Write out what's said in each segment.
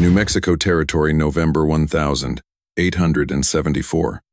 New Mexico Territory, November 1874.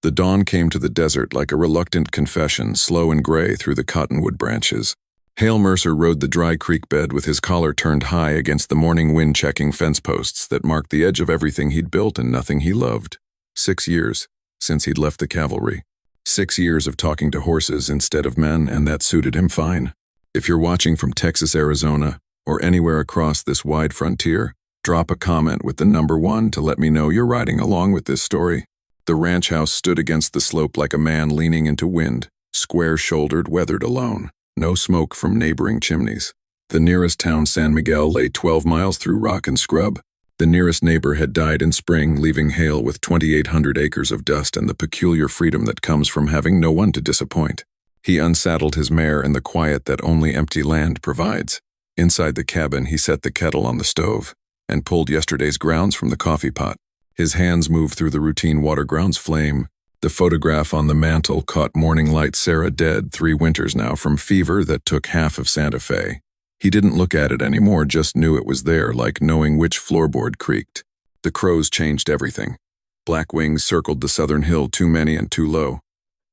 The dawn came to the desert like a reluctant confession, slow and gray through the cottonwood branches. Hale Mercer rode the dry creek bed with his collar turned high against the morning wind checking fence posts that marked the edge of everything he'd built and nothing he loved. 6 years since he'd left the cavalry. 6 years of talking to horses instead of men, and that suited him fine. If you're watching from Texas, Arizona, or anywhere across this wide frontier, drop a comment with the number 1 to let me know you're riding along with this story. The ranch house stood against the slope like a man leaning into wind, square-shouldered, weathered, alone. No smoke from neighboring chimneys. The nearest town, San Miguel, lay 12 miles through rock and scrub. The nearest neighbor had died in spring, leaving Hale with 2,800 acres of dust and the peculiar freedom that comes from having no one to disappoint. He unsaddled his mare in the quiet that only empty land provides. Inside the cabin, he set the kettle on the stove and pulled yesterday's grounds from the coffee pot. His hands moved through the routine water grounds flame. The photograph on the mantel caught morning light Sarah dead 3 winters now from fever that took half of Santa Fe. He didn't look at it anymore, just knew it was there, like knowing which floorboard creaked. The crows changed everything. Black wings circled the southern hill, too many and too low.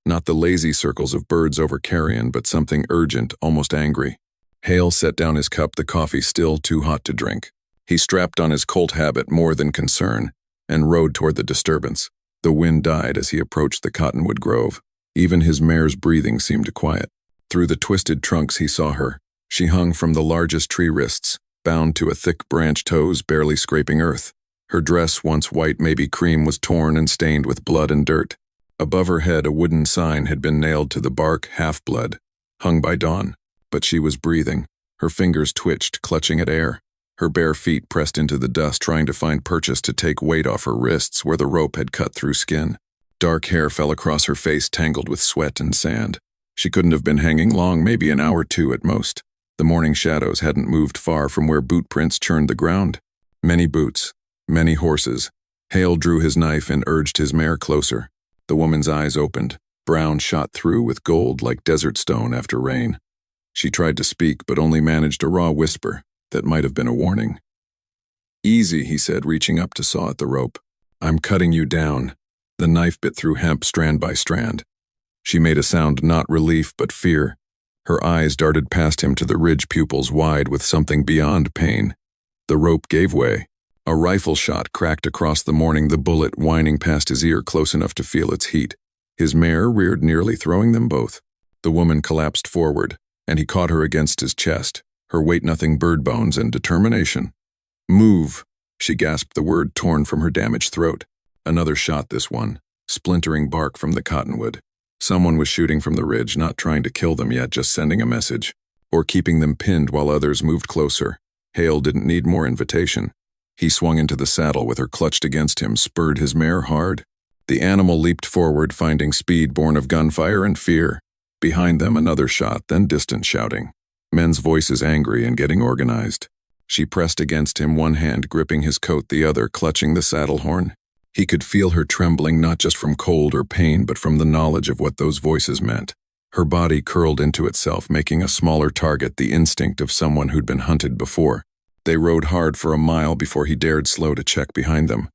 Not the lazy circles of birds over carrion, but something urgent, almost angry. Hale set down his cup, the coffee still too hot to drink. He strapped on his Colt habit more than concern and rode toward the disturbance. The wind died as he approached the cottonwood grove. Even his mare's breathing seemed quiet. Through the twisted trunks he saw her. She hung from the largest tree wrists, bound to a thick branch, toes barely scraping earth. Her dress, once white, maybe cream, was torn and stained with blood and dirt. Above her head a wooden sign had been nailed to the bark, "Half-blood," hung by dawn. But she was breathing. Her fingers twitched, clutching at air. Her bare feet pressed into the dust, trying to find purchase to take weight off her wrists where the rope had cut through skin. Dark hair fell across her face, tangled with sweat and sand. She couldn't have been hanging long, maybe an hour or 2 at most. The morning shadows hadn't moved far from where boot prints churned the ground. Many boots, many horses. Hale drew his knife and urged his mare closer. The woman's eyes opened, brown shot through with gold like desert stone after rain. She tried to speak, but only managed a raw whisper that might have been a warning. "Easy," he said, reaching up to saw at the rope. "I'm cutting you down." The knife bit through hemp strand by strand. She made a sound, not relief, but fear. Her eyes darted past him to the ridge pupils, wide with something beyond pain. The rope gave way. A rifle shot cracked across the morning, the bullet whining past his ear close enough to feel its heat. His mare reared, nearly throwing them both. The woman collapsed forward, and he caught her against his chest, her weight nothing bird bones and determination. "Move," she gasped, the word torn from her damaged throat. Another shot, this one, splintering bark from the cottonwood. Someone was shooting from the ridge, not trying to kill them yet, just sending a message, or keeping them pinned while others moved closer. Hale didn't need more invitation. He swung into the saddle with her clutched against him, spurred his mare hard. The animal leaped forward, finding speed born of gunfire and fear. Behind them another shot, then distant shouting. Men's voices angry and getting organized. She pressed against him, one hand gripping his coat, the other clutching the saddle horn. He could feel her trembling, not just from cold or pain, but from the knowledge of what those voices meant. Her body curled into itself, making a smaller target, the instinct of someone who'd been hunted before. They rode hard for a mile before he dared slow to check behind them.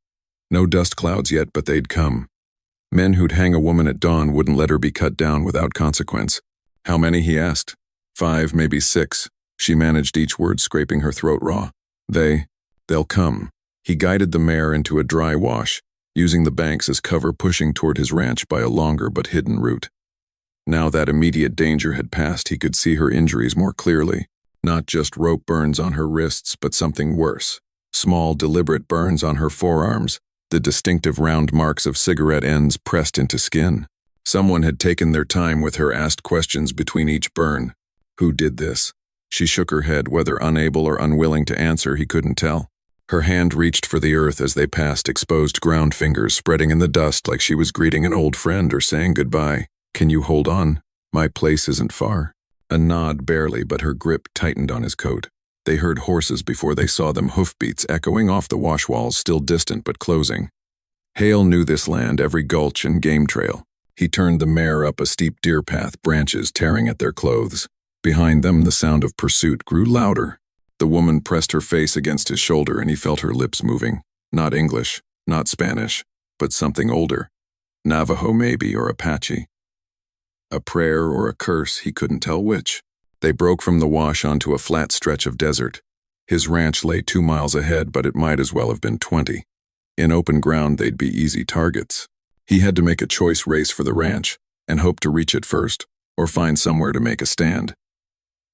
No dust clouds yet, but they'd come. Men who'd hang a woman at dawn wouldn't let her be cut down without consequence. How many, he asked. 5, maybe 6. She managed each word, scraping her throat raw. They'll come. He guided the mare into a dry wash, using the banks as cover, pushing toward his ranch by a longer but hidden route. Now that immediate danger had passed, he could see her injuries more clearly. Not just rope burns on her wrists, but something worse. Small, deliberate burns on her forearms, the distinctive round marks of cigarette ends pressed into skin. Someone had taken their time with her, asked questions between each burn. Who did this? She shook her head, whether unable or unwilling to answer, he couldn't tell. Her hand reached for the earth as they passed, exposed ground fingers spreading in the dust like she was greeting an old friend or saying goodbye. "Can you hold on? My place isn't far." A nod, barely, but her grip tightened on his coat. They heard horses before they saw them, hoofbeats echoing off the wash walls, still distant but closing. Hale knew this land, every gulch and game trail. He turned the mare up a steep deer path, branches tearing at their clothes. Behind them, the sound of pursuit grew louder. The woman pressed her face against his shoulder and he felt her lips moving. Not English, not Spanish, but something older. Navajo maybe, or Apache. A prayer or a curse, he couldn't tell which. They broke from the wash onto a flat stretch of desert. His ranch lay 2 miles ahead, but it might as well have been 20. In open ground, they'd be easy targets. He had to make a choice race for the ranch and hope to reach it first, or find somewhere to make a stand.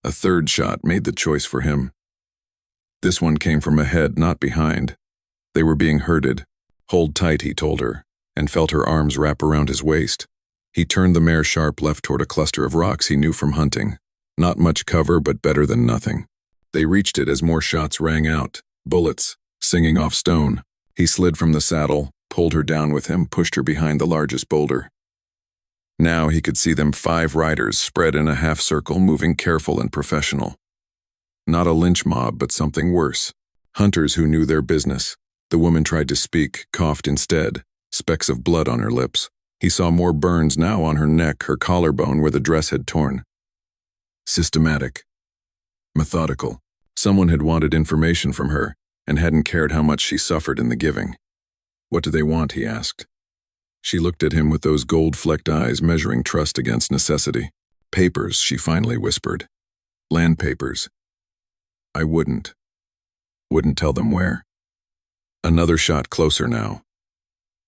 A third shot made the choice for him. This one came from ahead, not behind. They were being herded. Hold tight, he told her, and felt her arms wrap around his waist. He turned the mare sharp left toward a cluster of rocks he knew from hunting. Not much cover, but better than nothing. They reached it as more shots rang out, bullets, singing off stone. He slid from the saddle, pulled her down with him, pushed her behind the largest boulder. Now he could see them 5 riders spread in a half circle, moving careful and professional. Not a lynch mob, but something worse. Hunters who knew their business. The woman tried to speak, coughed instead, specks of blood on her lips. He saw more burns now on her neck, her collarbone where the dress had torn. Systematic. Methodical. Someone had wanted information from her and hadn't cared how much she suffered in the giving. What do they want, he asked. She looked at him with those gold-flecked eyes measuring trust against necessity. Papers, she finally whispered. Land papers. I wouldn't tell them where. Another shot closer now.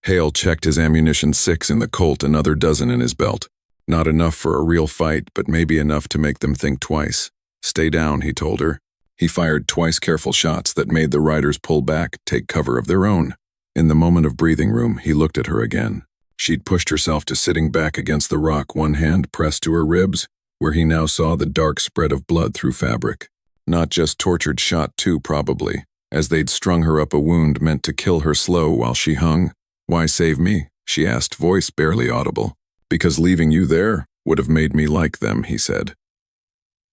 Hale checked his ammunition, 6 in the Colt, another dozen in his belt. Not enough for a real fight, but maybe enough to make them think twice. Stay down, he told her. He fired twice careful shots that made the riders pull back, take cover of their own. In the moment of breathing room, he looked at her again. She'd pushed herself to sitting back against the rock, one hand pressed to her ribs, where he now saw the dark spread of blood through fabric. Not just tortured, shot too, probably, as they'd strung her up a wound meant to kill her slow while she hung. Why save me? She asked, voice barely audible. Because leaving you there would have made me like them, he said.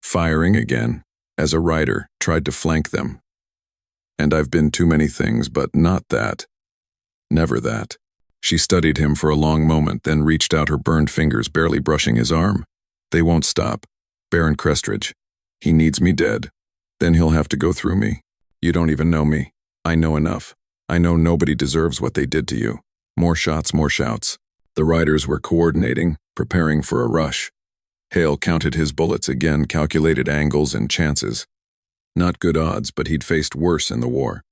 Firing again, as a rider, tried to flank them. And I've been too many things, but not that. Never that. She studied him for a long moment, then reached out her burned fingers, barely brushing his arm. They won't stop. Baron Crestridge. He needs me dead. Then he'll have to go through me. You don't even know me. I know enough. I know nobody deserves what they did to you. More shots, more shouts. The riders were coordinating, preparing for a rush. Hale counted his bullets again, calculated angles and chances. Not good odds, but he'd faced worse in the war.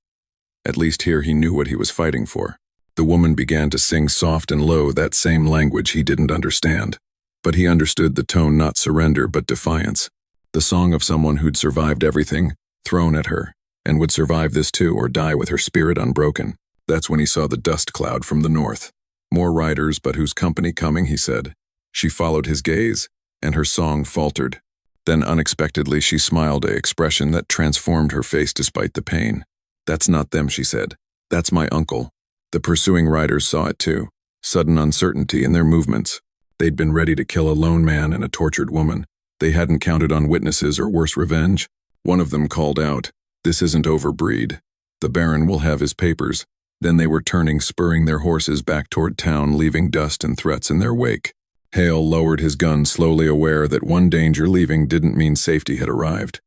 At least here he knew what he was fighting for. The woman began to sing soft and low, that same language he didn't understand. But he understood the tone, not surrender, but defiance. The song of someone who'd survived everything, thrown at her, and would survive this too, or die with her spirit unbroken. That's when he saw the dust cloud from the north. More riders, but whose company coming, he said. She followed his gaze, and her song faltered. Then unexpectedly she smiled, an expression that transformed her face despite the pain. That's not them, she said. That's my uncle. The pursuing riders saw it too. Sudden uncertainty in their movements. They'd been ready to kill a lone man and a tortured woman. They hadn't counted on witnesses or worse revenge. One of them called out, "This isn't over, Breed. The Baron will have his papers." Then they were turning, spurring their horses back toward town, leaving dust and threats in their wake. Hale lowered his gun, slowly aware that one danger leaving didn't mean safety had arrived.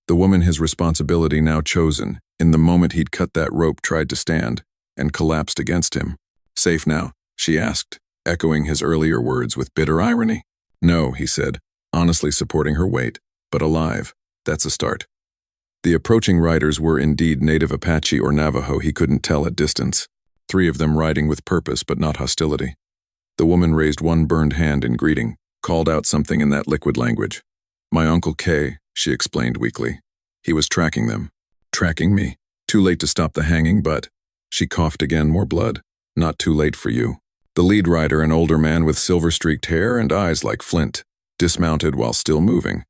The woman his responsibility now chosen, in the moment he'd cut that rope, tried to stand, and collapsed against him. Safe now, she asked, echoing his earlier words with bitter irony. No, he said, honestly supporting her weight, but alive. That's a start. The approaching riders were indeed native Apache or Navajo, he couldn't tell at distance. 3 of them riding with purpose but not hostility. The woman raised one burned hand in greeting, called out something in that liquid language. My Uncle Keh, she explained weakly. He was tracking them. Tracking me. Too late to stop the hanging, but... She coughed again, more blood. Not too late for you. The lead rider, an older man with silver-streaked hair and eyes like flint, dismounted while still moving.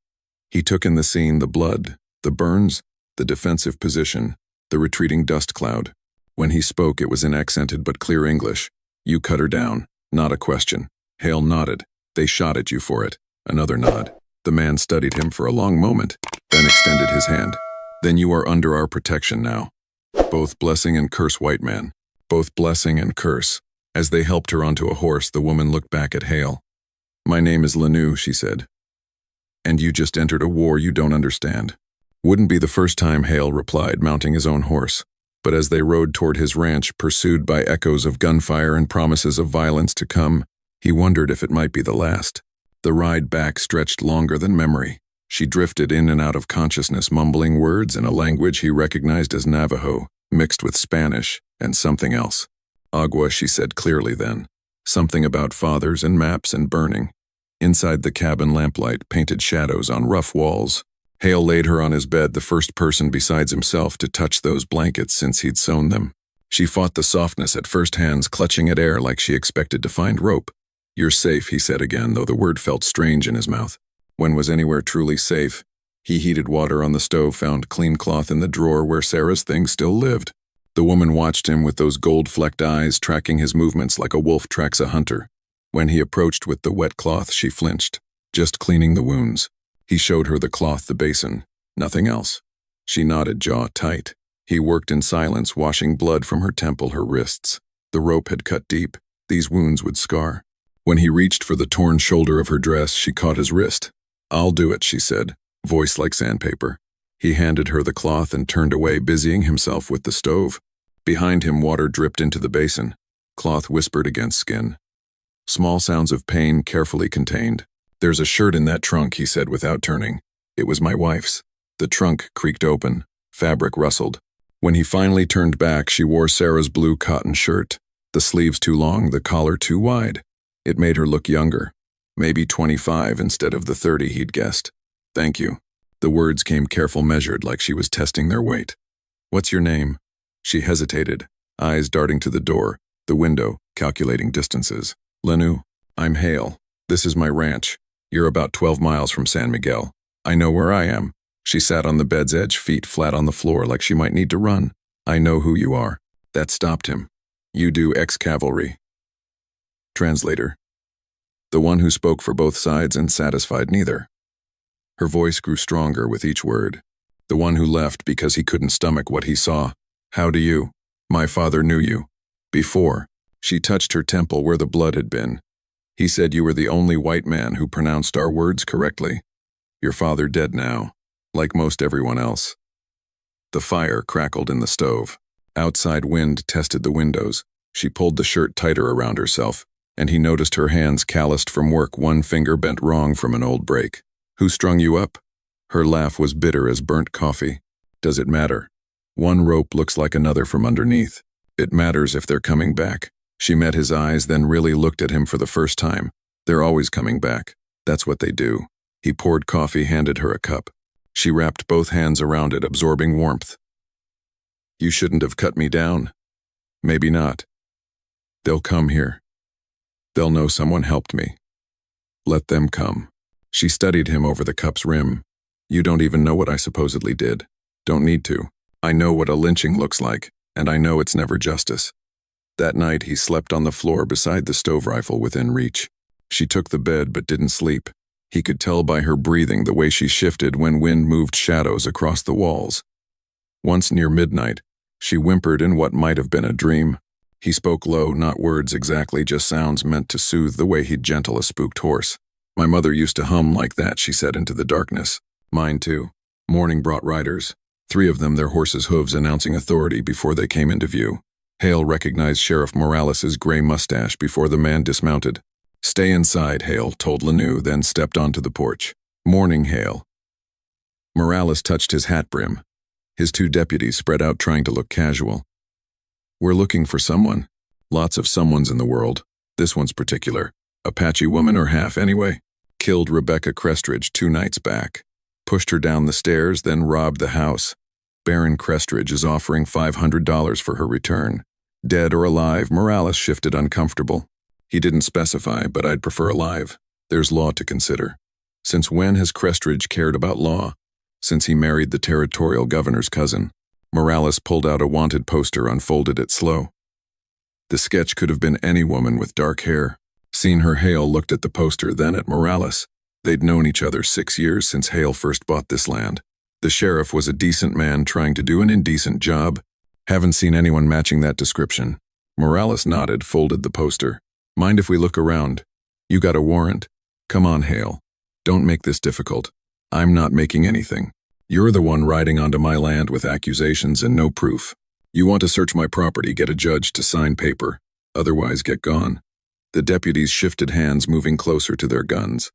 He took in the scene, the blood, the burns, the defensive position, the retreating dust cloud. When he spoke, it was in accented but clear English. You cut her down. Not a question. Hale nodded. They shot at you for it. Another nod. The man studied him for a long moment, then extended his hand. Then you are under our protection now. Both blessing and curse, white man. Both blessing and curse. As they helped her onto a horse, the woman looked back at Hale. My name is Lanu, she said. And you just entered a war you don't understand. Wouldn't be the first time, Hale replied, mounting his own horse. But as they rode toward his ranch, pursued by echoes of gunfire and promises of violence to come, he wondered if it might be the last. The ride back stretched longer than memory. She drifted in and out of consciousness, mumbling words in a language he recognized as Navajo, mixed with Spanish and something else. Agua, she said clearly then. Something about fathers and maps and burning. Inside the cabin, lamplight painted shadows on rough walls. Hale laid her on his bed, the first person besides himself to touch those blankets since he'd sewn them. She fought the softness at first, hands clutching at air like she expected to find rope. "You're safe," he said again, though the word felt strange in his mouth. When was anywhere truly safe? He heated water on the stove, found clean cloth in the drawer where Sarah's things still lived. The woman watched him with those gold-flecked eyes, tracking his movements like a wolf tracks a hunter. When he approached with the wet cloth, she flinched. Just cleaning the wounds. He showed her the cloth, the basin. Nothing else. She nodded, jaw tight. He worked in silence, washing blood from her temple, her wrists. The rope had cut deep. These wounds would scar. When he reached for the torn shoulder of her dress, she caught his wrist. "I'll do it," she said, voice like sandpaper. He handed her the cloth and turned away, busying himself with the stove. Behind him, water dripped into the basin. Cloth whispered against skin. Small sounds of pain, carefully contained. "There's a shirt in that trunk," he said without turning. It was my wife's. The trunk creaked open. Fabric rustled. When he finally turned back, she wore Sarah's blue cotton shirt. The sleeves too long, the collar too wide. It made her look younger. Maybe 25 instead of the 30 he'd guessed. "Thank you." The words came careful, measured, like she was testing their weight. "What's your name?" She hesitated, eyes darting to the door, the window, calculating distances. "Lanu. I'm Hale. This is my ranch. You're about 12 miles from San Miguel. I know where I am." She sat on the bed's edge, feet flat on the floor like she might need to run. "I know who you are." That stopped him. "You do ex-cavalry." Translator. The one who spoke for both sides and satisfied neither. Her voice grew stronger with each word. The one who left because he couldn't stomach what he saw. "How do you? My father knew you. Before." She touched her temple where the blood had been. "He said you were the only white man who pronounced our words correctly. Your father dead now, like most everyone else." The fire crackled in the stove. Outside wind tested the windows. She pulled the shirt tighter around herself, and he noticed her hands calloused from work, one finger bent wrong from an old break. "Who strung you up?" Her laugh was bitter as burnt coffee. "Does it matter? One rope looks like another from underneath. It matters if they're coming back." She met his eyes, then really looked at him for the first time. "They're always coming back. That's what they do." He poured coffee, handed her a cup. She wrapped both hands around it, absorbing warmth. "You shouldn't have cut me down." "Maybe not. They'll come here. They'll know someone helped me. Let them come." She studied him over the cup's rim. "You don't even know what I supposedly did. Don't need to. I know what a lynching looks like, and I know it's never justice." That night he slept on the floor beside the stove rifle within reach. She took the bed but didn't sleep. He could tell by her breathing, the way she shifted when wind moved shadows across the walls. Once near midnight, she whimpered in what might have been a dream. He spoke low, not words exactly, just sounds meant to soothe the way he'd gentle a spooked horse. "My mother used to hum like that," she said into the darkness. "Mine too." Morning brought riders. 3 of them, their horses' hooves announcing authority before they came into view. Hale recognized Sheriff Morales' gray mustache before the man dismounted. "Stay inside," Hale told Lanu, then stepped onto the porch. "Morning, Hale." Morales touched his hat brim. His 2 deputies spread out, trying to look casual. "We're looking for someone. Lots of someones in the world. This one's particular. Apache woman, or half anyway. Killed Rebecca Crestridge 2 nights back. Pushed her down the stairs, then robbed the house. Baron Crestridge is offering $500 for her return. Dead or alive?" Morales shifted, uncomfortable. He didn't specify, but I'd prefer alive. There's law to consider. Since when has Crestridge cared about law? Since he married the territorial governor's cousin. Morales pulled out a wanted poster, unfolded it slow. The sketch could have been any woman with dark hair. Seen her, Hale looked at the poster, then at Morales. They'd known each other 6 years since Hale first bought this land. The sheriff was a decent man trying to do an indecent job. Haven't seen anyone matching that description. Morales nodded, folded the poster. "Mind if we look around? You got a warrant? Come on, Hale. Don't make this difficult. I'm not making anything." You're the one riding onto my land with accusations and no proof. You want to search my property, get a judge to sign paper. Otherwise, get gone." The deputies shifted hands, moving closer to their guns.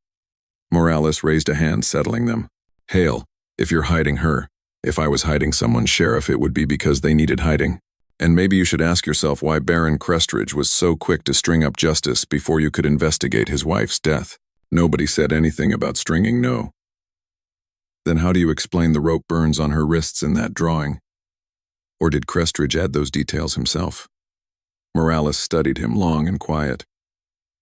Morales raised a hand, settling them. "Hale, if you're hiding her, if I was hiding someone, Sheriff, it would be because they needed hiding. And maybe you should ask yourself why Baron Crestridge was so quick to string up justice before you could investigate his wife's death. Nobody said anything about stringing, no. Then how do you explain the rope burns on her wrists in that drawing? Or did Crestridge add those details himself?" Morales studied him, long and quiet.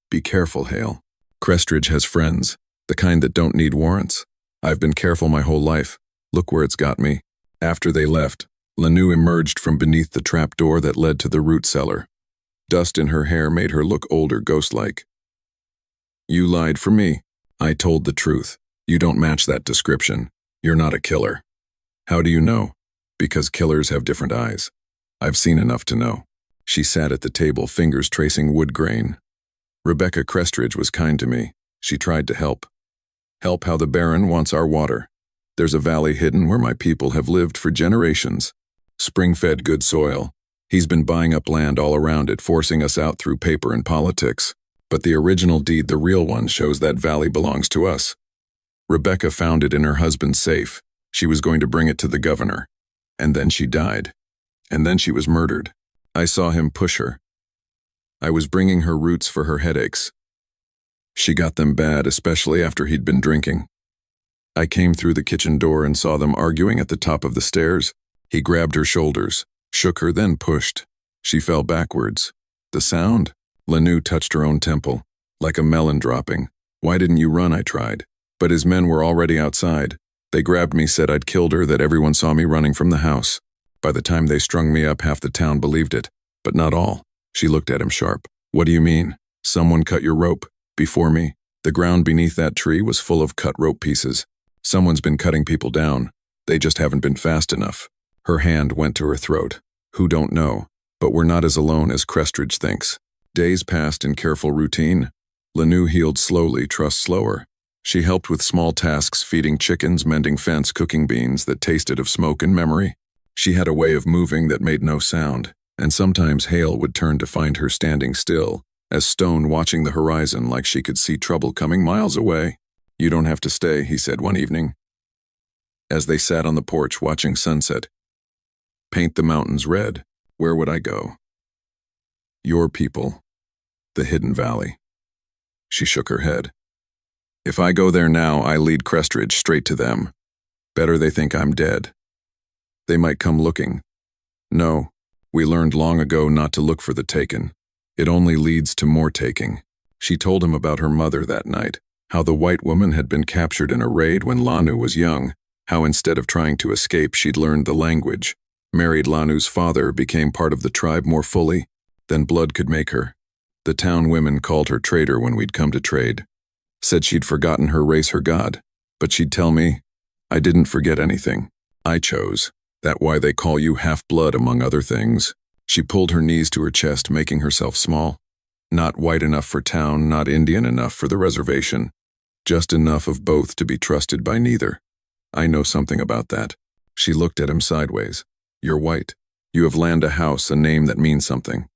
"Be careful, Hale. Crestridge has friends, the kind that don't need warrants. I've been careful my whole life. Look where it's got me." After they left, Lanu emerged from beneath the trap door that led to the root cellar. Dust in her hair made her look older, ghost-like. "You lied for me. I told the truth. You don't match that description. You're not a killer." "How do you know?" "Because killers have different eyes. I've seen enough to know." She sat at the table, fingers tracing wood grain. "Rebecca Crestridge was kind to me. She tried to help. Help how the Baron wants our water. There's a valley hidden where my people have lived for generations. Spring-fed good soil. He's been buying up land all around it, forcing us out through paper and politics. But the original deed, the real one, shows that valley belongs to us. Rebecca found it in her husband's safe. She was going to bring it to the governor. And then she died. And then she was murdered. I saw him push her. I was bringing her roots for her headaches. She got them bad, especially after he'd been drinking. I came through the kitchen door and saw them arguing at the top of the stairs. He grabbed her shoulders, shook her, then pushed. She fell backwards. The sound? Lanu touched her own temple, like a melon dropping. "Why didn't you run?" I tried. But his men were already outside. They grabbed me, said I'd killed her, that everyone saw me running from the house. By the time they strung me up, half the town believed it. But not all. She looked at him sharp. "What do you mean? Someone cut your rope? Before me? The ground beneath that tree was full of cut rope pieces. Someone's been cutting people down. They just haven't been fast enough." Her hand went to her throat. "Who don't know? But we're not as alone as Crestridge thinks." Days passed in careful routine. Lanu healed slowly, trust slower. She helped with small tasks, feeding chickens, mending fence, cooking beans that tasted of smoke and memory. She had a way of moving that made no sound, and sometimes Hale would turn to find her standing still, as stone, watching the horizon like she could see trouble coming miles away. "You don't have to stay," he said one evening, as they sat on the porch watching sunset. "Paint the mountains red. Where would I go?" "Your people. The hidden valley." She shook her head. "If I go there now, I lead Crestridge straight to them. Better they think I'm dead. They might come looking. No, we learned long ago not to look for the taken. It only leads to more taking." She told him about her mother that night, how the white woman had been captured in a raid when Lanu was young, how instead of trying to escape, she'd learned the language, married Lanu's father, became part of the tribe more fully than blood could make her. The town women called her traitor when we'd come to trade. Said she'd forgotten her race, her god. But she'd tell me, "I didn't forget anything. I chose. That why they call you half-blood, among other things." She pulled her knees to her chest, making herself small. Not white enough for town, not Indian enough for the reservation. Just enough of both to be trusted by neither. "I know something about that." She looked at him sideways. "You're white. You have land, a house, a name that means something.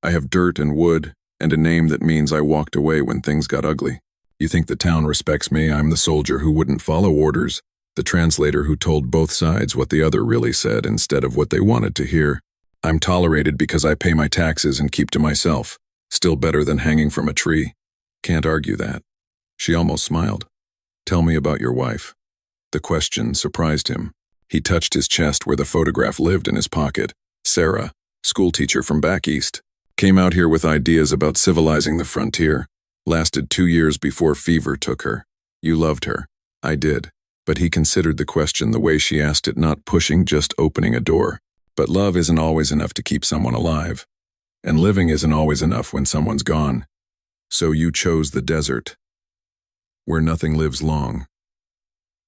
I have dirt and wood, and a name that means I walked away when things got ugly. You think the town respects me? I'm the soldier who wouldn't follow orders, the translator who told both sides what the other really said instead of what they wanted to hear. I'm tolerated because I pay my taxes and keep to myself. Still better than hanging from a tree. Can't argue that." She almost smiled. "Tell me about your wife." The question surprised him. He touched his chest where the photograph lived in his pocket. "Sarah, schoolteacher from back east. Came out here with ideas about civilizing the frontier. Lasted 2 years before fever took her. You loved her." "I did." But he considered the question the way she asked it, not pushing, just opening a door. But love isn't always enough to keep someone alive. And living isn't always enough when someone's gone. So you chose the desert. Where nothing lives long.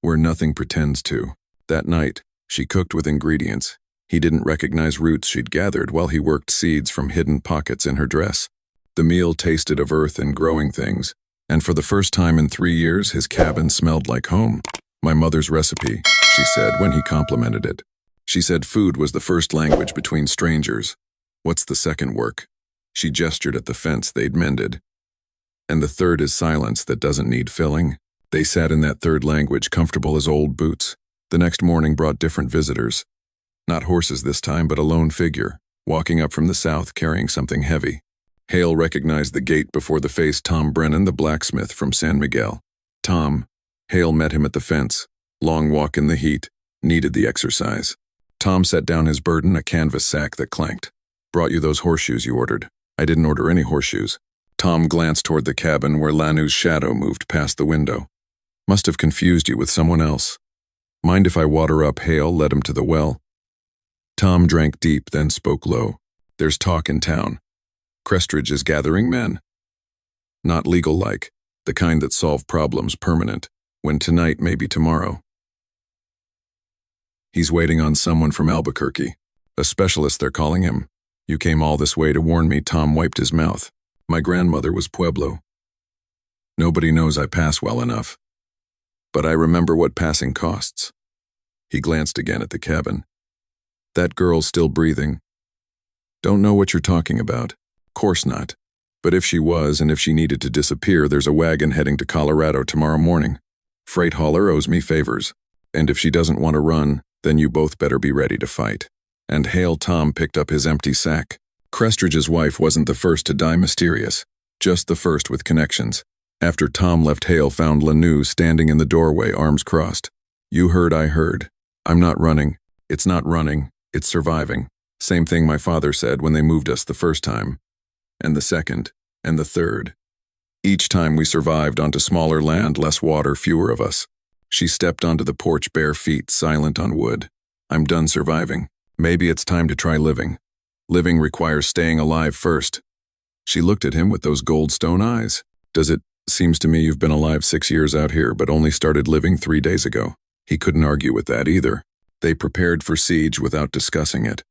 Where nothing pretends to. That night, she cooked with ingredients. He didn't recognize roots she'd gathered while he worked seeds from hidden pockets in her dress. The meal tasted of earth and growing things, and for the first time in 3 years, his cabin smelled like home. "My mother's recipe," she said when he complimented it. She said food was the first language between strangers. What's the second work? She gestured at the fence they'd mended. And the third is silence that doesn't need filling. They sat in that third language, comfortable as old boots. The next morning brought different visitors. Not horses this time, but a lone figure, walking up from the south carrying something heavy. Hale recognized the gait before the face Tom Brennan, the blacksmith from San Miguel. Tom. Hale met him at the fence. Long walk in the heat. Needed the exercise. Tom set down his burden, a canvas sack that clanked. Brought you those horseshoes you ordered. I didn't order any horseshoes. Tom glanced toward the cabin where Lanu's shadow moved past the window. Must have confused you with someone else. Mind if I water up? Hale led him to the well. Tom drank deep, then spoke low. There's talk in town. Crestridge is gathering men. Not legal-like, the kind that solve problems permanent, when tonight may be tomorrow. He's waiting on someone from Albuquerque. A specialist, they're calling him. You came all this way to warn me. Tom wiped his mouth. My grandmother was Pueblo. Nobody knows I pass well enough. But I remember what passing costs. He glanced again at the cabin. That girl's still breathing. Don't know what you're talking about. Course not. But if she was, and if she needed to disappear, there's a wagon heading to Colorado tomorrow morning. Freight hauler owes me favors. And if she doesn't want to run, then you both better be ready to fight. And Hale. Tom picked up his empty sack. Crestridge's wife wasn't the first to die mysterious, just the first with connections. After Tom left, Hale found Lanu standing in the doorway, arms crossed. You heard, I heard. I'm not running. It's not running, it's surviving. Same thing my father said when they moved us the first time. And the second, and the third. Each time we survived onto smaller land, less water, fewer of us. She stepped onto the porch, bare feet, silent on wood. I'm done surviving. Maybe it's time to try living. Living requires staying alive first. She looked at him with those goldstone eyes. Does it? Seems to me you've been alive 6 years out here, but only started living 3 days ago. He couldn't argue with that either. They prepared for siege without discussing it.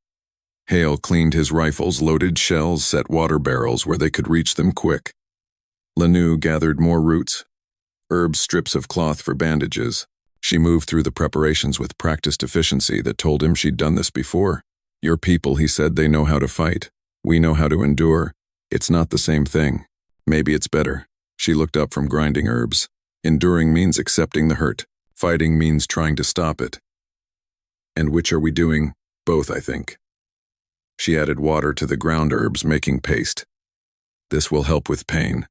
Hale cleaned his rifles, loaded shells, set water barrels where they could reach them quick. Lanu gathered more roots, herbs, strips of cloth for bandages. She moved through the preparations with practiced efficiency that told him she'd done this before. Your people, he said, they know how to fight. We know how to endure. It's not the same thing. Maybe it's better. She looked up from grinding herbs. Enduring means accepting the hurt. Fighting means trying to stop it. And which are we doing? Both, I think. She added water to the ground herbs, making paste. This will help with pain.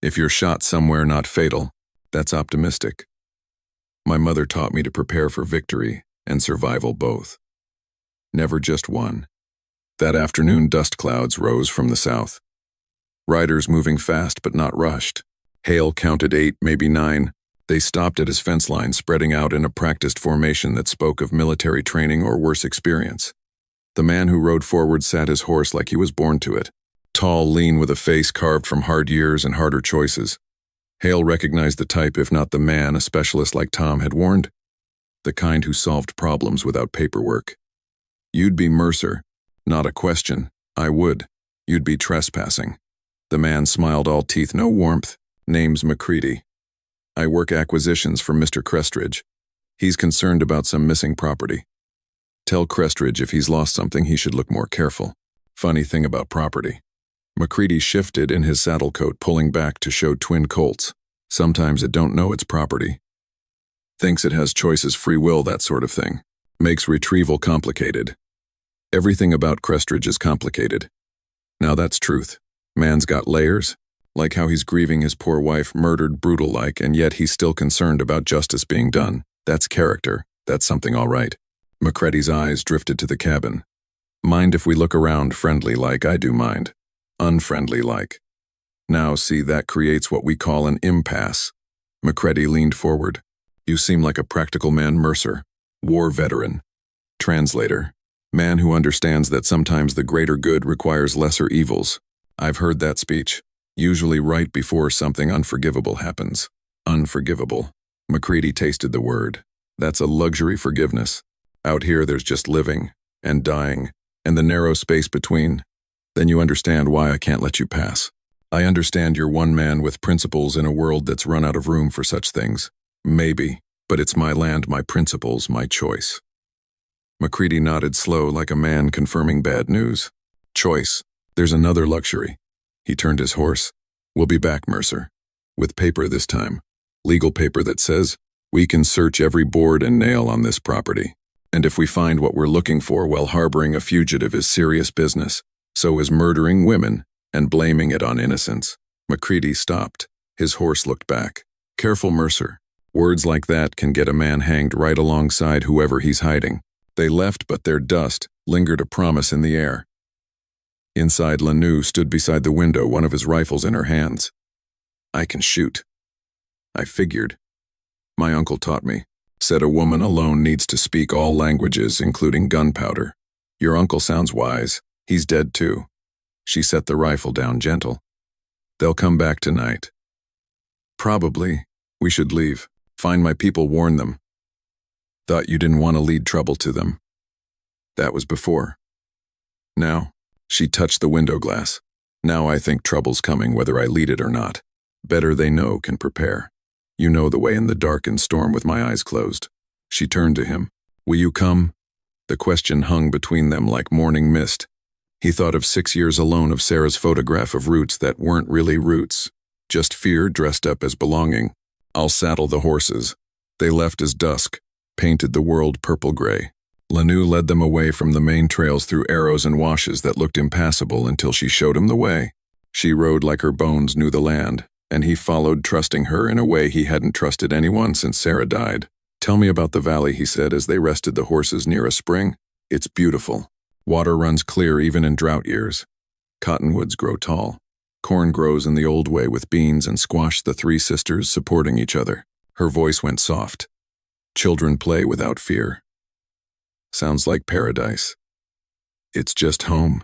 If you're shot somewhere not fatal, that's optimistic. My mother taught me to prepare for victory and survival both. Never just one. That afternoon, dust clouds rose from the south. Riders moving fast but not rushed. Hale counted 8, maybe 9. They stopped at his fence line, spreading out in a practiced formation that spoke of military training or worse experience. The man who rode forward sat his horse like he was born to it. Tall, lean, with a face carved from hard years and harder choices. Hale recognized the type, if not the man, a specialist like Tom had warned. The kind who solved problems without paperwork. You'd be Mercer. Not a question. I would. You'd be trespassing. The man smiled, all teeth, no warmth. Name's McCready. I work acquisitions for Mr. Crestridge. He's concerned about some missing property. Tell Crestridge if he's lost something, he should look more careful. Funny thing about property. McCready shifted in his saddle coat, pulling back to show twin colts. Sometimes it don't know it's property. Thinks it has choices, free will, that sort of thing. Makes retrieval complicated. Everything about Crestridge is complicated. Now that's truth. Man's got layers, like how he's grieving his poor wife, murdered brutal-like, and yet he's still concerned about justice being done. That's character. That's something all right. McCready's eyes drifted to the cabin. Mind if we look around friendly-like? I do mind. Unfriendly-like. Now, see, that creates what we call an impasse. McCready leaned forward. You seem like a practical man, Mercer. War veteran. Translator. Man who understands that sometimes the greater good requires lesser evils. I've heard that speech. Usually right before something unforgivable happens. Unforgivable. McCready tasted the word. That's a luxury forgiveness. Out here there's just living, and dying, and the narrow space between. Then you understand why I can't let you pass. I understand you're one man with principles in a world that's run out of room for such things. Maybe. But it's my land, my principles, my choice. McCready nodded slow like a man confirming bad news. Choice. There's another luxury. He turned his horse. We'll be back, Mercer. With paper this time. Legal paper that says, we can search every board and nail on this property. And if we find what we're looking for while harboring a fugitive is serious business, so is murdering women and blaming it on innocence. McCready stopped. His horse looked back. Careful, Mercer. Words like that can get a man hanged right alongside whoever he's hiding. They left, but their dust lingered a promise in the air. Inside, Lanu stood beside the window, one of his rifles in her hands. I can shoot. I figured. My uncle taught me. Said a woman alone needs to speak all languages, including gunpowder. Your uncle sounds wise. He's dead too. She set the rifle down gentle. They'll come back tonight. Probably. We should leave. Find my people, warn them. Thought you didn't want to lead trouble to them. That was before. Now, she touched the window glass. Now I think trouble's coming whether I lead it or not. Better they know can prepare. You know the way in the dark and storm with my eyes closed. She turned to him. Will you come? The question hung between them like morning mist. He thought of 6 years alone of Sarah's photograph of roots that weren't really roots, just fear dressed up as belonging. I'll saddle the horses. They left as dusk, painted the world purple-gray. Lanu led them away from the main trails through arrows and washes that looked impassable until she showed him the way. She rode like her bones knew the land, and he followed, trusting her in a way he hadn't trusted anyone since Sarah died. Tell me about the valley, he said as they rested the horses near a spring. It's beautiful. Water runs clear even in drought years. Cottonwoods grow tall. Corn grows in the old way with beans and squash, the three sisters supporting each other. Her voice went soft. Children play without fear. Sounds like paradise. It's just home.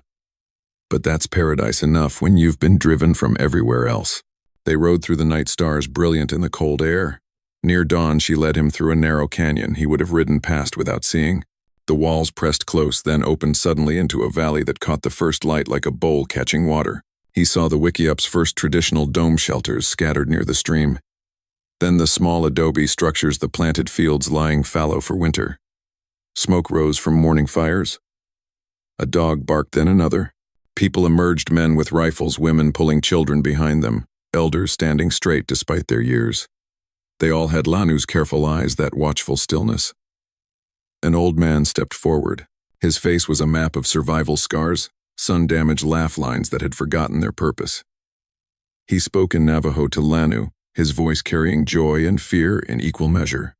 But that's paradise enough when you've been driven from everywhere else. They rode through the night stars, brilliant in the cold air. Near dawn, she led him through a narrow canyon he would have ridden past without seeing. The walls pressed close, then opened suddenly into a valley that caught the first light like a bowl catching water. He saw the Wikiup's first traditional dome shelters scattered near the stream. Then the small adobe structures, the planted fields lying fallow for winter. Smoke rose from morning fires. A dog barked, then another. People emerged, men with rifles, women pulling children behind them, elders standing straight despite their years. They all had Lanu's careful eyes, that watchful stillness. An old man stepped forward. His face was a map of survival scars, sun-damaged laugh lines that had forgotten their purpose. He spoke in Navajo to Lanu, his voice carrying joy and fear in equal measure.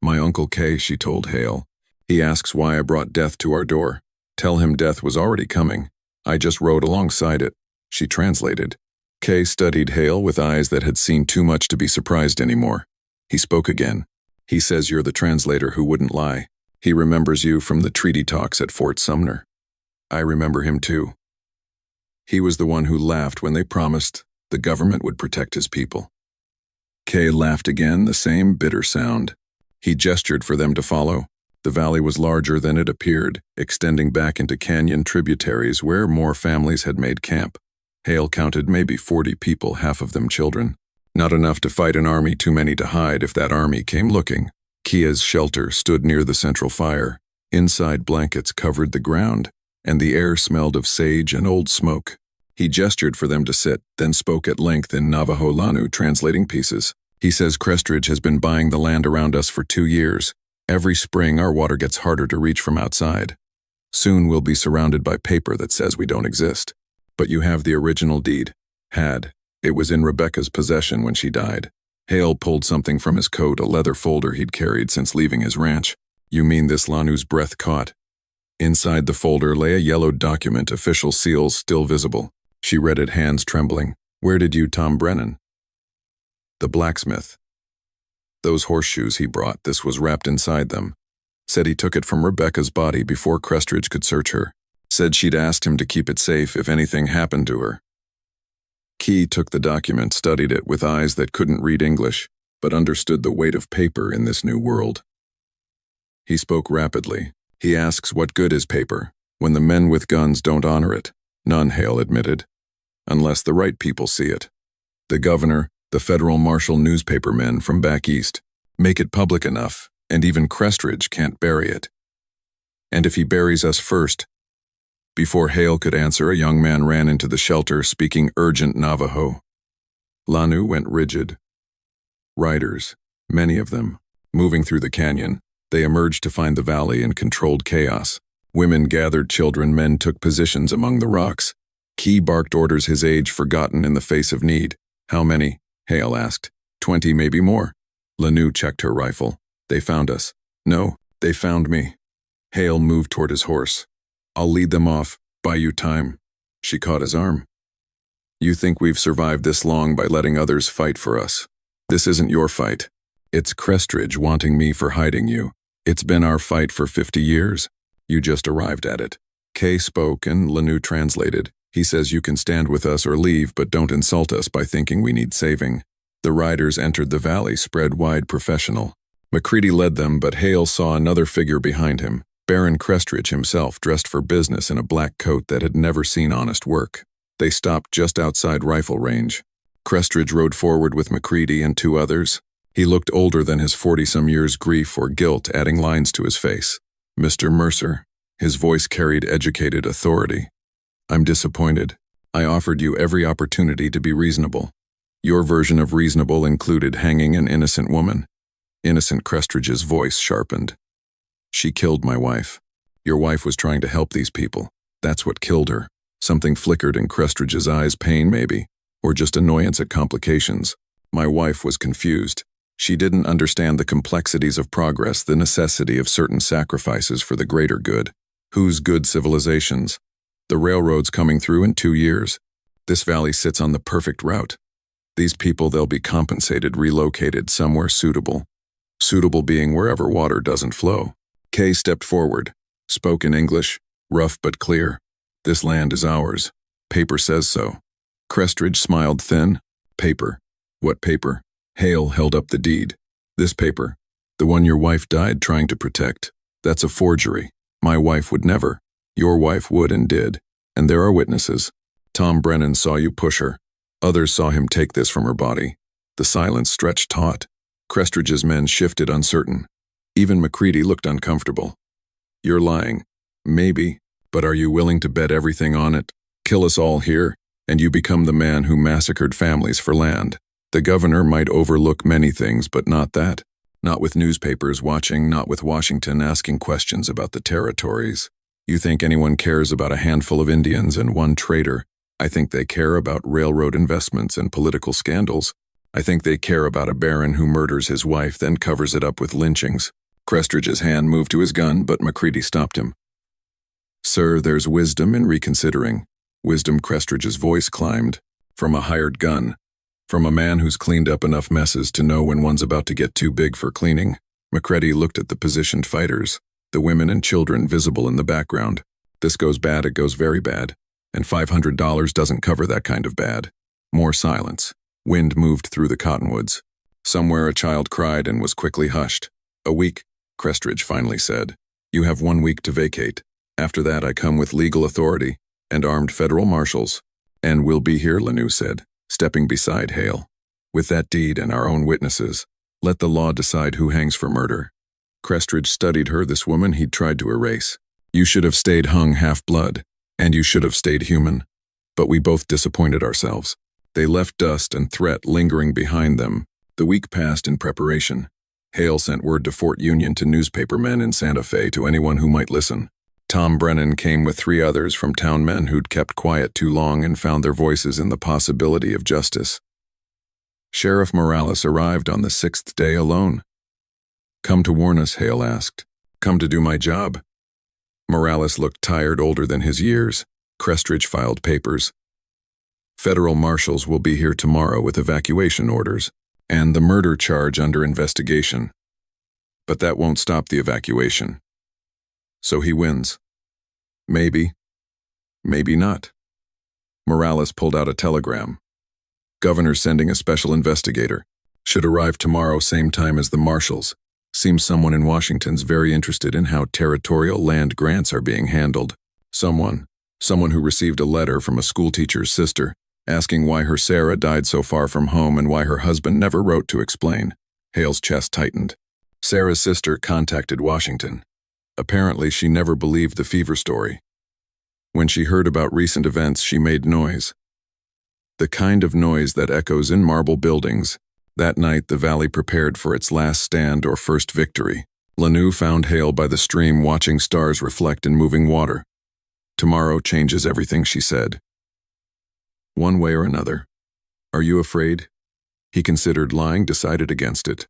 My Uncle Keh, she told Hale. He asks why I brought death to our door. Tell him death was already coming. I just rode alongside it. She translated. Keh studied Hale with eyes that had seen too much to be surprised anymore. He spoke again. He says you're the translator who wouldn't lie. He remembers you from the treaty talks at Fort Sumner. I remember him too. He was the one who laughed when they promised the government would protect his people. Keh laughed again, the same bitter sound. He gestured for them to follow. The valley was larger than it appeared, extending back into canyon tributaries where more families had made camp. Hale counted maybe 40 people, half of them children. Not enough to fight an army, too many to hide if that army came looking. Kia's shelter stood near the central fire. Inside, blankets covered the ground, and the air smelled of sage and old smoke. He gestured for them to sit, then spoke at length in Navajo Lanu, translating pieces. He says Crestridge has been buying the land around us for 2 years. Every spring, our water gets harder to reach from outside. Soon we'll be surrounded by paper that says we don't exist. But you have the original deed. Had. It was in Rebecca's possession when she died. Hale pulled something from his coat, a leather folder he'd carried since leaving his ranch. You mean this? Lanu's breath caught. Inside the folder lay a yellowed document, official seals still visible. She read it, hands trembling. Where did you, Tom Brennan? The blacksmith. Those horseshoes he brought, this was wrapped inside them. Said he took it from Rebecca's body before Crestridge could search her. Said she'd asked him to keep it safe if anything happened to her. Keh took the document, studied it with eyes that couldn't read English, but understood the weight of paper in this new world. He spoke rapidly. He asks what good is paper, when the men with guns don't honor it. None, Hale admitted. Unless the right people see it. The governor, the federal marshal newspaper men from back east. Make it public enough, and even Crestridge can't bury it. And if he buries us first. Before Hale could answer, a young man ran into the shelter speaking urgent Navajo. Lanu went rigid. Riders, many of them, moving through the canyon, they emerged to find the valley in controlled chaos. Women gathered children, men took positions among the rocks. Keh barked orders, his age forgotten in the face of need. How many? Hale asked. 20, maybe more. Lanu checked her rifle. They found us. No, they found me. Hale moved toward his horse. I'll lead them off, buy you time. She caught his arm. You think we've survived this long by letting others fight for us? This isn't your fight. It's Crestridge wanting me for hiding you. It's been our fight for 50 years. You just arrived at it. Keh spoke and Lanu translated. He says you can stand with us or leave, but don't insult us by thinking we need saving. The riders entered the valley, spread wide, professional. McCready led them, but Hale saw another figure behind him, Baron Crestridge himself, dressed for business in a black coat that had never seen honest work. They stopped just outside rifle range. Crestridge rode forward with McCready and 2 others. He looked older than his 40-some years' grief or guilt, adding lines to his face. Mr. Mercer. His voice carried educated authority. I'm disappointed. I offered you every opportunity to be reasonable. Your version of reasonable included hanging an innocent woman. Innocent. Crestridge's voice sharpened. She killed my wife. Your wife was trying to help these people. That's what killed her. Something flickered in Crestridge's eyes, pain maybe, or just annoyance at complications. My wife was confused. She didn't understand the complexities of progress, the necessity of certain sacrifices for the greater good. Whose good civilizations? The railroad's coming through in 2 years. This valley sits on the perfect route. These people, they'll be compensated, relocated somewhere suitable. Suitable being wherever water doesn't flow. Keh stepped forward, spoke in English, rough but clear. This land is ours. Paper says so. Crestridge smiled thin. Paper. What paper? Hale held up the deed. This paper. The one your wife died trying to protect. That's a forgery. My wife would never. Your wife would and did. And there are witnesses. Tom Brennan saw you push her. Others saw him take this from her body. The silence stretched taut. Crestridge's men shifted, uncertain. Even McCready looked uncomfortable. You're lying. Maybe. But are you willing to bet everything on it? Kill us all here, and you become the man who massacred families for land. The governor might overlook many things, but not that. Not with newspapers watching, not with Washington asking questions about the territories. You think anyone cares about a handful of Indians and 1 traitor? I think they care about railroad investments and political scandals. I think they care about a baron who murders his wife, then covers it up with lynchings. Crestridge's hand moved to his gun, but McCready stopped him. Sir, there's wisdom in reconsidering. Wisdom. Crestridge's voice climbed. From a hired gun. From a man who's cleaned up enough messes to know when one's about to get too big for cleaning. McCready looked at the positioned fighters, the women and children visible in the background. This goes bad, it goes very bad. And $500 doesn't cover that kind of bad. More silence. Wind moved through the cottonwoods. Somewhere a child cried and was quickly hushed. A week, Crestridge finally said. You have 1 week to vacate. After that I come with legal authority and armed federal marshals. And we'll be here, Lanu said, stepping beside Hale. With that deed and our own witnesses, let the law decide who hangs for murder. Crestridge studied her, this woman he'd tried to erase. You should have stayed hung half-blood, and you should have stayed human. But we both disappointed ourselves. They left dust and threat lingering behind them. The week passed in preparation. Hale sent word to Fort Union to newspapermen in Santa Fe, to anyone who might listen. Tom Brennan came with 3 others from town men who'd kept quiet too long and found their voices in the possibility of justice. Sheriff Morales arrived on the 6th day alone. Come to warn us, Hale asked. Come to do my job. Morales looked tired, older than his years. Crestridge filed papers. Federal marshals will be here tomorrow with evacuation orders, and the murder charge under investigation. But that won't stop the evacuation. So he wins. Maybe. Maybe not. Morales pulled out a telegram. Governor sending a special investigator. Should arrive tomorrow, same time as the marshals. Seems someone in Washington's very interested in how territorial land grants are being handled. Someone who received a letter from a schoolteacher's sister, asking why her Sarah died so far from home and why her husband never wrote to explain. Hale's chest tightened. Sarah's sister contacted Washington. Apparently, she never believed the fever story. When she heard about recent events, she made noise. The kind of noise that echoes in marble buildings. That night, the valley prepared for its last stand or first victory. Lanu found Hale by the stream watching stars reflect in moving water. Tomorrow changes everything, she said. One way or another. Are you afraid? He considered lying, decided against it.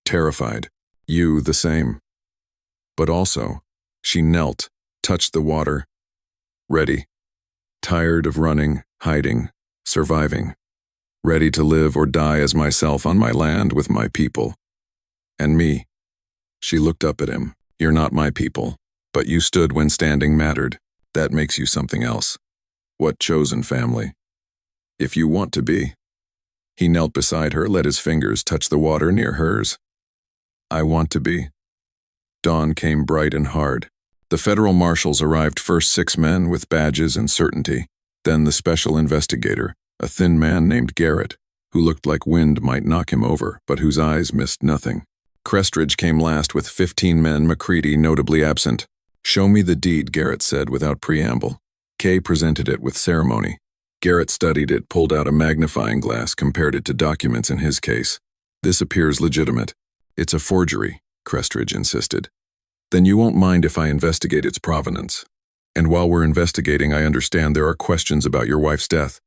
Terrified. You the same. But also, she knelt, touched the water. Ready. Tired of running, hiding, surviving. Ready to live or die as myself on my land with my people. And me. She looked up at him. You're not my people, but you stood when standing mattered. That makes you something else. What chosen family? If you want to be. He knelt beside her, let his fingers touch the water near hers. I want to be. Dawn came bright and hard. The federal marshals arrived, first 6 men with badges and certainty, then the special investigator, a thin man named Garrett, who looked like wind might knock him over, but whose eyes missed nothing. Crestridge came last with 15 men, McCready notably absent. Show me the deed, Garrett said without preamble. Keh presented it with ceremony. Garrett studied it, pulled out a magnifying glass, compared it to documents in his case. This appears legitimate. It's a forgery, Crestridge insisted. Then you won't mind if I investigate its provenance. And while we're investigating, I understand there are questions about your wife's death.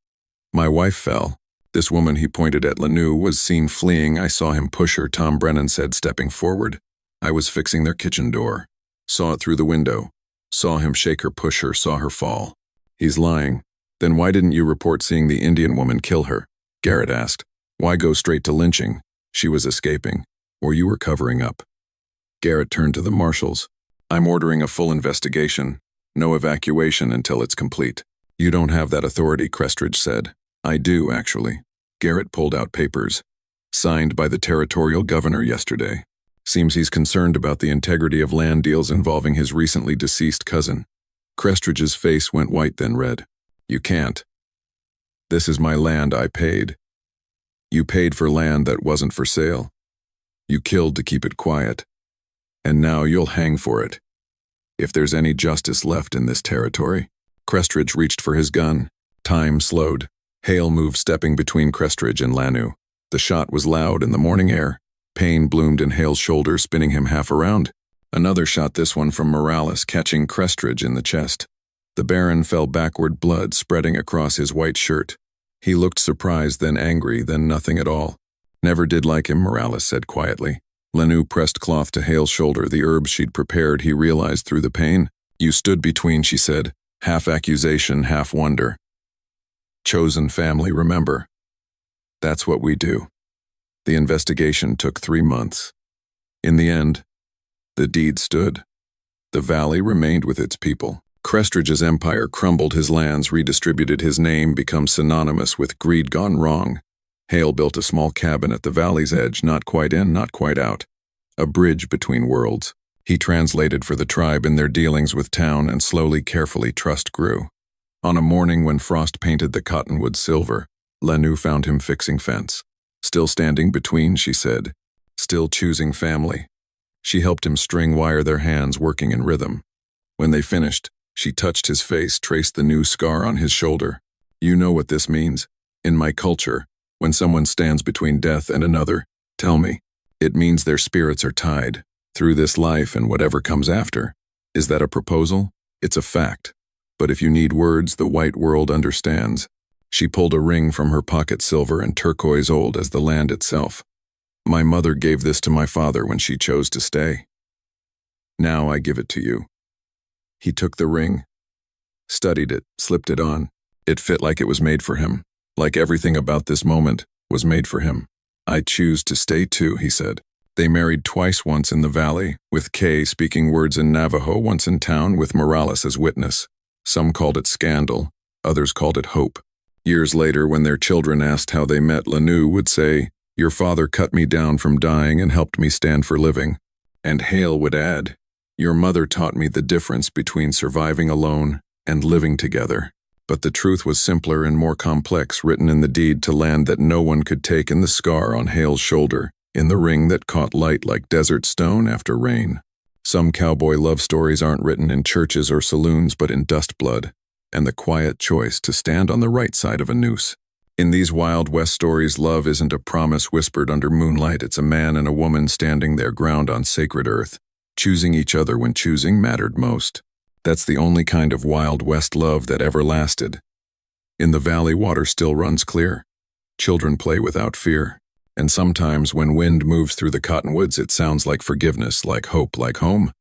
My wife fell. This woman, he pointed at Lanu, was seen fleeing. I saw him push her, Tom Brennan said, stepping forward. I was fixing their kitchen door. Saw it through the window. Saw him shake her, push her, saw her fall. He's lying. Then why didn't you report seeing the Indian woman kill her? Garrett asked. Why go straight to lynching? She was escaping. Or you were covering up. Garrett turned to the marshals. I'm ordering a full investigation. No evacuation until it's complete. You don't have that authority, Crestridge said. I do, actually. Garrett pulled out papers. Signed by the territorial governor yesterday. Seems he's concerned about the integrity of land deals involving his recently deceased cousin. Crestridge's face went white, then red. You can't. This is my land. I paid. You paid for land that wasn't for sale. You killed to keep it quiet. And now you'll hang for it. If there's any justice left in this territory. Crestridge reached for his gun. Time slowed. Hale moved, stepping between Crestridge and Lanu. The shot was loud in the morning air. Pain bloomed in Hale's shoulder, spinning him half around. Another shot, this one from Morales, catching Crestridge in the chest. The Baron fell backward, blood spreading across his white shirt. He looked surprised, then angry, then nothing at all. Never did like him, Morales said quietly. Lanu pressed cloth to Hale's shoulder, the herbs she'd prepared, he realized through the pain. You stood between, she said, half accusation, half wonder. Chosen family, remember. That's what we do. The investigation took 3 months. In the end, the deed stood. The valley remained with its people. Crestridge's empire crumbled, his lands redistributed, his name become synonymous with greed gone wrong. Hale built a small cabin at the valley's edge, not quite in, not quite out. A bridge between worlds. He translated for the tribe in their dealings with town, and slowly, carefully, trust grew. On a morning when frost painted the cottonwood silver, Lanu found him fixing fence. Still standing between, she said. Still choosing family. She helped him string wire, their hands working in rhythm. When they finished, she touched his face, traced the new scar on his shoulder. You know what this means? In my culture, when someone stands between death and another, tell me, it means their spirits are tied, through this life and whatever comes after. Is that a proposal? It's a fact. But if you need words, the white world understands. She pulled a ring from her pocket, silver and turquoise, old as the land itself. My mother gave this to my father when she chose to stay. Now I give it to you. He took the ring, studied it, slipped it on. It fit like it was made for him, like everything about this moment was made for him. I choose to stay too, he said. They married twice, once in the valley, with Keh speaking words in Navajo, once in town with Morales as witness. Some called it scandal, others called it hope. Years later, when their children asked how they met, Lanu would say, your father cut me down from dying and helped me stand for living. And Hale would add, your mother taught me the difference between surviving alone and living together. But the truth was simpler and more complex, written in the deed to land that no one could take, in the scar on Hale's shoulder. in the ring that caught light like desert stone after rain. Some cowboy love stories aren't written in churches or saloons but in dust blood, and the quiet choice to stand on the right side of a noose. In these Wild West stories, love isn't a promise whispered under moonlight. It's a man and a woman standing their ground on sacred earth, choosing each other when choosing mattered most. That's the only kind of Wild West love that ever lasted. In the valley, water still runs clear. Children play without fear. And sometimes when wind moves through the cottonwoods, it sounds like forgiveness, like hope, like home.